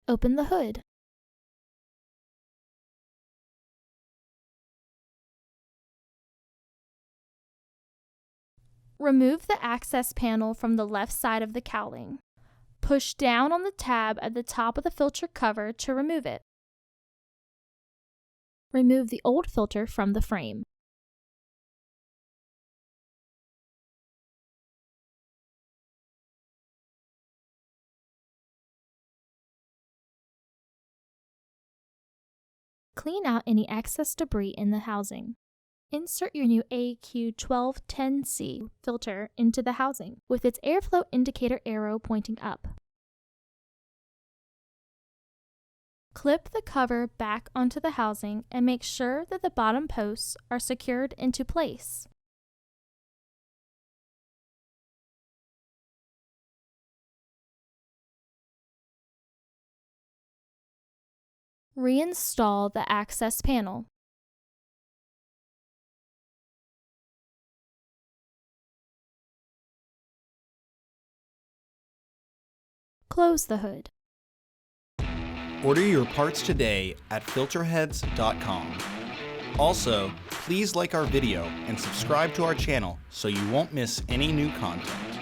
Open the hood. Remove the access panel from the left side of the cowling. Push down on the tab at the top of the filter cover to remove it. Remove the old filter from the frame. Clean out any excess debris in the housing. Insert your new AQ1210C filter into the housing with its airflow indicator arrow pointing up. Clip the cover back onto the housing and make sure that the bottom posts are secured into place. Reinstall the access panel. Close the hood. Order your parts today at filterheads.com. Also, please like our video and subscribe to our channel so you won't miss any new content.